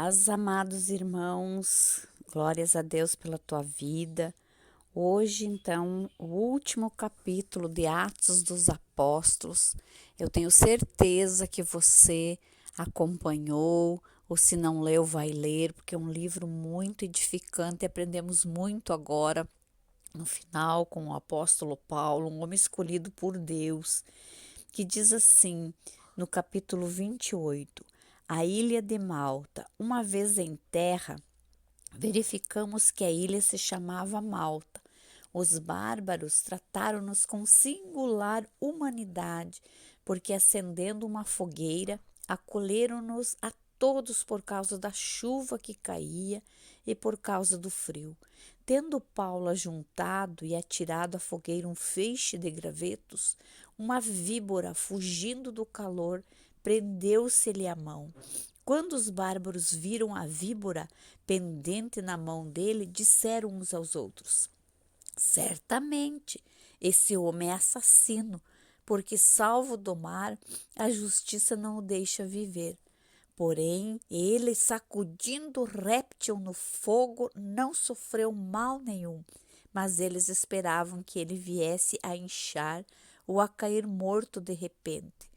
Paz, amados irmãos, glórias a Deus pela tua vida. Hoje, então, o último capítulo de Atos dos Apóstolos. Eu tenho certeza que você acompanhou, ou se não leu, vai ler, porque é um livro muito edificante. Aprendemos muito agora, no final, com o apóstolo Paulo, um homem escolhido por Deus, que diz assim, no capítulo 28, a ilha de Malta. Uma vez em terra, verificamos que a ilha se chamava Malta. Os bárbaros trataram-nos com singular humanidade, porque acendendo uma fogueira, acolheram-nos a todos por causa da chuva que caía e por causa do frio. Tendo Paulo ajuntado e atirado à fogueira um feixe de gravetos, uma víbora, fugindo do calor, prendeu-se-lhe a mão. Quando os bárbaros viram a víbora pendente na mão dele, disseram uns aos outros: certamente esse homem é assassino, porque, salvo do mar, a justiça não o deixa viver. Porém, ele, sacudindo o réptil no fogo, não sofreu mal nenhum, mas eles esperavam que ele viesse a inchar ou a cair morto de repente.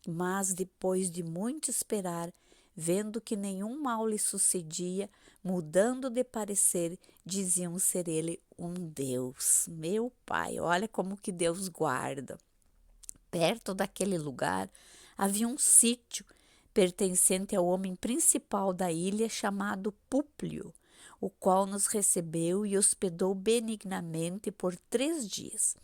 Mas, depois de muito esperar, vendo que nenhum mal lhe sucedia, mudando de parecer, diziam ser ele um Deus. Meu Pai, olha como que Deus guarda. Perto daquele lugar havia um sítio pertencente ao homem principal da ilha, chamado Públio, o qual nos recebeu e hospedou benignamente por 3 dias.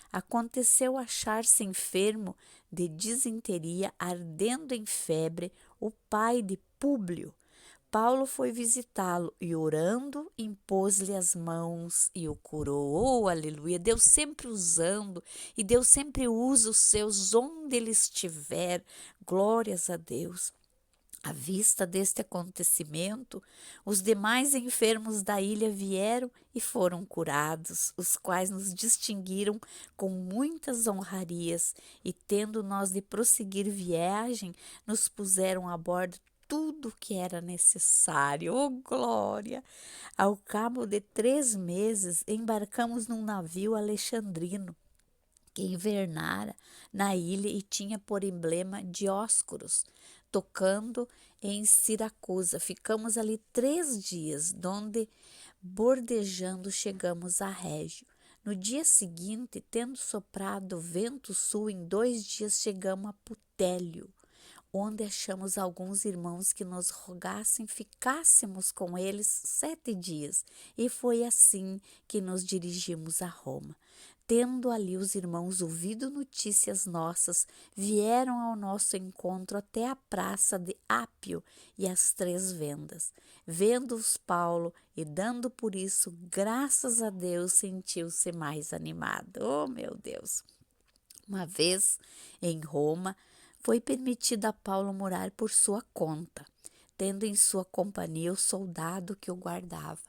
Aconteceu achar-se enfermo de disenteria, ardendo em febre, o pai de Públio. Paulo foi visitá-lo e, orando, impôs-lhe as mãos e o curou. Oh, aleluia! Deus sempre usando, e Deus sempre usa os seus onde ele estiver. Glórias a Deus. À vista deste acontecimento, os demais enfermos da ilha vieram e foram curados, os quais nos distinguiram com muitas honrarias, e tendo nós de prosseguir viagem, nos puseram a bordo tudo o que era necessário. Oh, glória! Ao cabo de 3 meses, embarcamos num navio alexandrino, que invernara na ilha e tinha por emblema Dióscuros, tocando em Siracusa. Ficamos ali 3 dias, donde, bordejando, chegamos a Régio. No dia seguinte, tendo soprado vento sul, em 2 dias chegamos a Putélio, onde achamos alguns irmãos que nos rogassem ficássemos com eles 7 dias, e foi assim que nos dirigimos a Roma. Tendo ali os irmãos ouvido notícias nossas, vieram ao nosso encontro até a praça de Ápio e as 3 vendas. Vendo-os Paulo e dando por isso graças a Deus, sentiu-se mais animado. Oh, meu Deus! Uma vez em Roma, foi permitido a Paulo morar por sua conta, tendo em sua companhia o soldado que o guardava.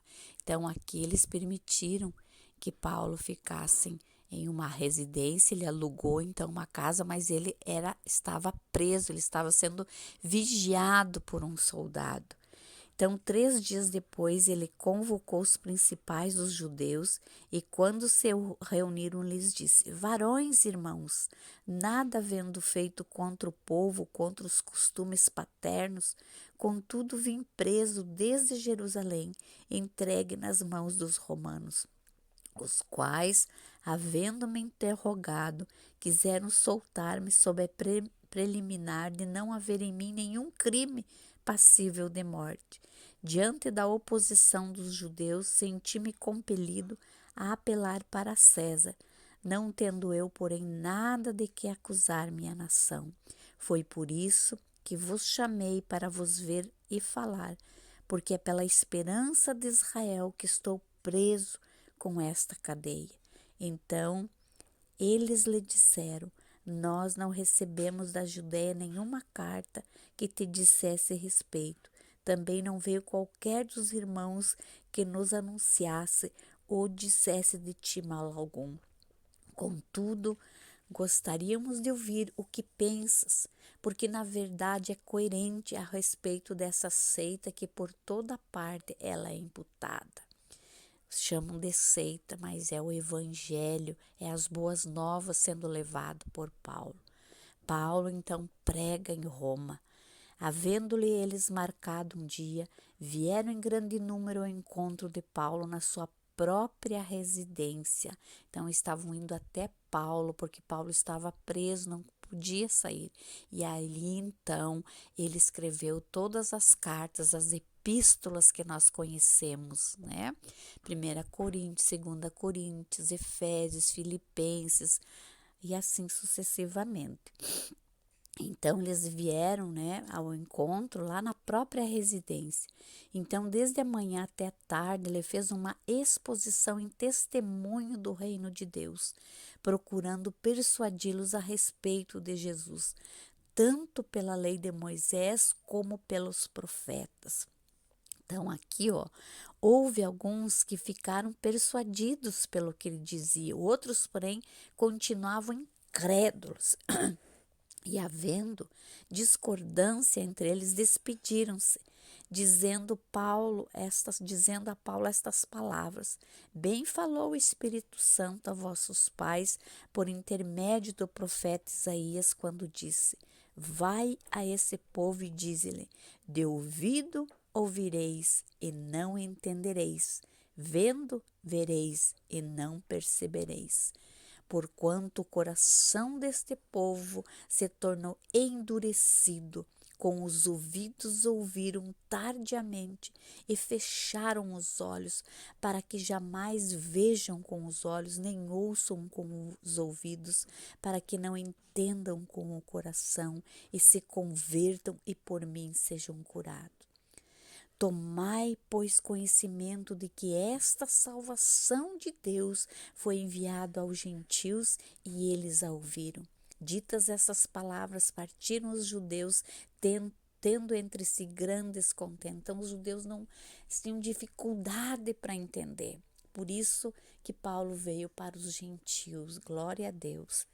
Então, aqui eles permitiram que Paulo ficasse em uma residência. Ele alugou então uma casa, mas ele estava preso, ele estava sendo vigiado por um soldado. Então, 3 dias depois, ele convocou os principais dos judeus e, quando se reuniram, lhes disse: varões, irmãos, nada havendo feito contra o povo, contra os costumes paternos, contudo vim preso desde Jerusalém, entregue nas mãos dos romanos, os quais, havendo-me interrogado, quiseram soltar-me sob a preliminar de não haver em mim nenhum crime passível de morte. Diante da oposição dos judeus, senti-me compelido a apelar para César, não tendo eu, porém, nada de que acusar minha nação. Foi por isso que vos chamei para vos ver e falar, porque é pela esperança de Israel que estou preso com esta cadeia. Então, eles lhe disseram: nós não recebemos da Judéia nenhuma carta que te dissesse respeito. Também não veio qualquer dos irmãos que nos anunciasse ou dissesse de ti mal algum. Contudo, Gostaríamos de ouvir o que pensas, porque na verdade é coerente a respeito dessa seita que por toda parte ela é imputada. Chamam de seita, mas é o evangelho, é as boas novas sendo levado por Paulo. Paulo então prega em Roma. Havendo-lhe eles marcado um dia, vieram em grande número ao encontro de Paulo na sua própria residência. Então estavam indo até Paulo, porque Paulo estava preso, não podia sair. E ali então ele escreveu todas as cartas, as epístolas que nós conhecemos, né? 1 Coríntios, 2 Coríntios, Efésios, Filipenses e assim sucessivamente. Então eles vieram, né, ao encontro lá na própria residência. Então, desde a manhã até a tarde, ele fez uma exposição em testemunho do reino de Deus, procurando persuadi-los a respeito de Jesus, tanto pela lei de Moisés como pelos profetas. Então, aqui, ó, houve alguns que ficaram persuadidos pelo que ele dizia, outros, porém, continuavam incrédulos. E havendo discordância entre eles, despediram-se, dizendo a Paulo estas palavras: Bem falou o Espírito Santo a vossos pais por intermédio do profeta Isaías, quando disse: Vai a esse povo e dize-lhe: De ouvido ouvireis e não entendereis, vendo vereis e não percebereis. Porquanto o coração deste povo se tornou endurecido, com os ouvidos ouviram tardiamente e fecharam os olhos, para que jamais vejam com os olhos, nem ouçam com os ouvidos, para que não entendam com o coração e se convertam e por mim sejam curados. Tomai, pois, conhecimento de que esta salvação de Deus foi enviada aos gentios e eles a ouviram. Ditas essas palavras, partiram os judeus, tendo entre si grandes contendas. Então, os judeus não tinham dificuldade para entender. Por isso que Paulo veio para os gentios. Glória a Deus.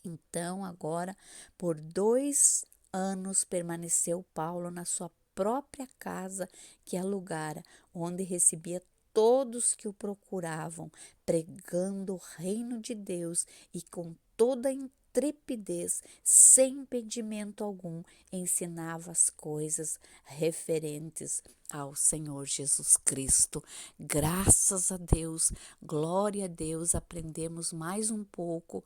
Então, agora, por 2 anos, permaneceu Paulo na sua própria casa que alugara, onde recebia todos que o procuravam, pregando o reino de Deus e com toda intrepidez, sem impedimento algum, ensinava as coisas referentes ao Senhor Jesus Cristo. Graças a Deus, glória a Deus, aprendemos mais um pouco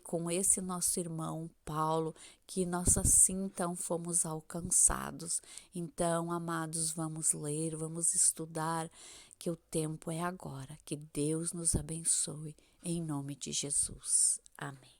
com esse nosso irmão Paulo, que nós assim então fomos alcançados. Então, amados, vamos ler, vamos estudar, que o tempo é agora. Que Deus nos abençoe, em nome de Jesus. Amém.